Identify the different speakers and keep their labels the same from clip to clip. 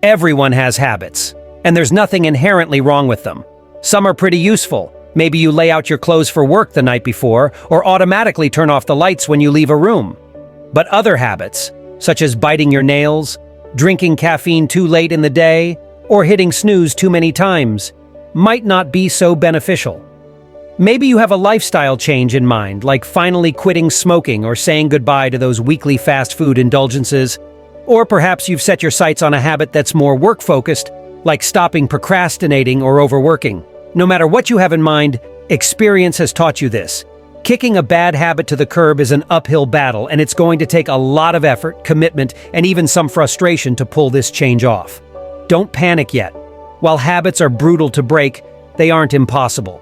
Speaker 1: Everyone has habits, and there's nothing inherently wrong with them. Some are pretty useful. Maybe you lay out your clothes for work the night before, or automatically turn off the lights when you leave a room. But other habits, such as biting your nails, drinking caffeine too late in the day, or hitting snooze too many times, might not be so beneficial. Maybe you have a lifestyle change in mind, like finally quitting smoking or saying goodbye to those weekly fast food indulgences. Or perhaps you've set your sights on a habit that's more work-focused, like stopping procrastinating or overworking. No matter what you have in mind, experience has taught you this. Kicking a bad habit to the curb is an uphill battle, and it's going to take a lot of effort, commitment, and even some frustration to pull this change off. Don't panic yet. While habits are brutal to break, they aren't impossible.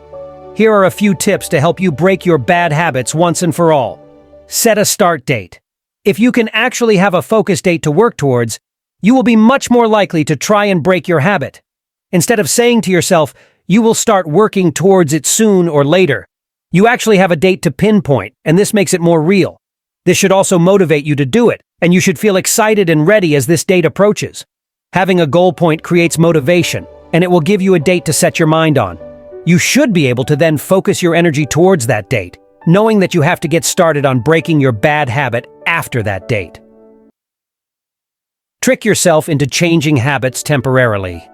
Speaker 1: Here are a few tips to help you break your bad habits once and for all. Set a start date. If you can actually have a focus date to work towards, you will be much more likely to try and break your habit. Instead of saying to yourself, you will start working towards it soon or later, you actually have a date to pinpoint, and this makes it more real. This should also motivate you to do it, and you should feel excited and ready as this date approaches. Having a goal point creates motivation, and it will give you a date to set your mind on. You should be able to then focus your energy towards that date, knowing that you have to get started on breaking your bad habit after that date. Trick yourself into changing habits temporarily.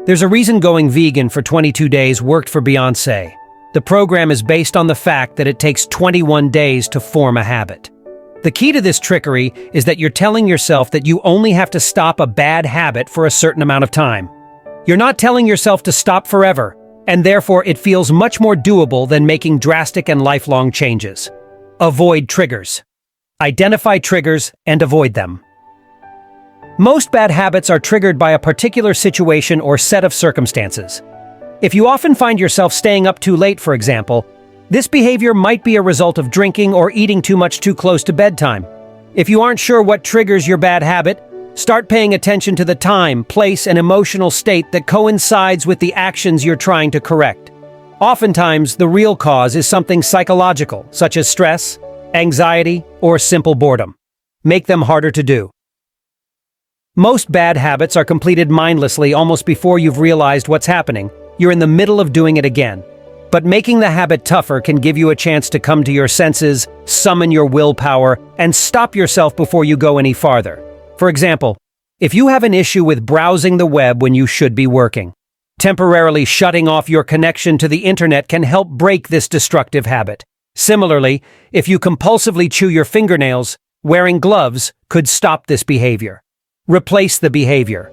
Speaker 1: There's a reason going vegan for 22 days worked for Beyoncé. The program is based on the fact that it takes 21 days to form a habit. The key to this trickery is that you're telling yourself that you only have to stop a bad habit for a certain amount of time. You're not telling yourself to stop forever, and therefore it feels much more doable than making drastic and lifelong changes. Avoid triggers. Identify triggers and avoid them. Most bad habits are triggered by a particular situation or set of circumstances. If you often find yourself staying up too late, for example, this behavior might be a result of drinking or eating too much too close to bedtime. If you aren't sure what triggers your bad habit, start paying attention to the time, place, and emotional state that coincides with the actions you're trying to correct. Oftentimes, the real cause is something psychological, such as stress, anxiety, or simple boredom. Make them harder to do. Most bad habits are completed mindlessly almost before you've realized what's happening. You're in the middle of doing it again. But making the habit tougher can give you a chance to come to your senses, summon your willpower, and stop yourself before you go any farther. For example, if you have an issue with browsing the web when you should be working, temporarily shutting off your connection to the internet can help break this destructive habit. Similarly, if you compulsively chew your fingernails, wearing gloves could stop this behavior. Replace the behavior.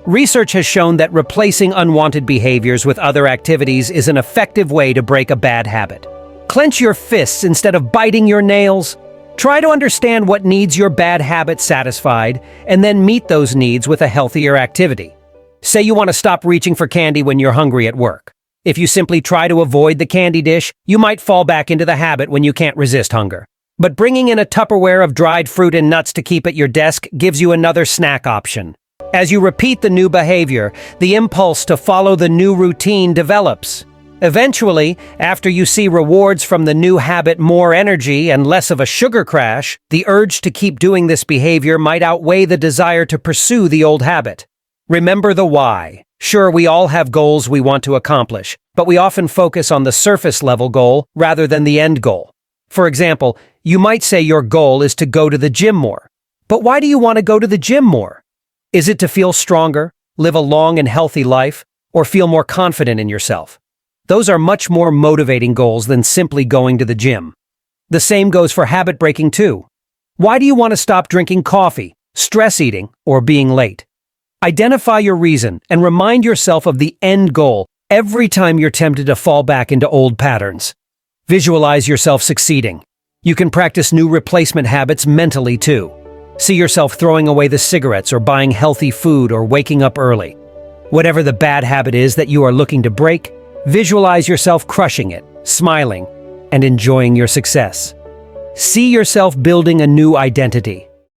Speaker 1: Research has shown that replacing unwanted behaviors with other activities is an effective way to break a bad habit. Clench your fists instead of biting your nails. Try to understand what needs your bad habit satisfied, and then meet those needs with a healthier activity. Say you want to stop reaching for candy when you're hungry at work. If you simply try to avoid the candy dish, you might fall back into the habit when you can't resist hunger. But bringing in a Tupperware of dried fruit and nuts to keep at your desk gives you another snack option. As you repeat the new behavior, the impulse to follow the new routine develops. Eventually, after you see rewards from the new habit, more energy and less of a sugar crash, the urge to keep doing this behavior might outweigh the desire to pursue the old habit. Remember the why. Sure, we all have goals we want to accomplish, but we often focus on the surface-level goal rather than the end goal. For example, you might say your goal is to go to the gym more. But why do you want to go to the gym more? Is it to feel stronger, live a long and healthy life, or feel more confident in yourself? Those are much more motivating goals than simply going to the gym. The same goes for habit breaking too. Why do you want to stop drinking coffee, stress eating, or being late? Identify your reason and remind yourself of the end goal every time you're tempted to fall back into old patterns. Visualize yourself succeeding. You can practice new replacement habits mentally too. See yourself throwing away the cigarettes or buying healthy food or waking up early. Whatever the bad habit is that you are looking to break, visualize yourself crushing it, smiling, and enjoying your success. See yourself building a new identity,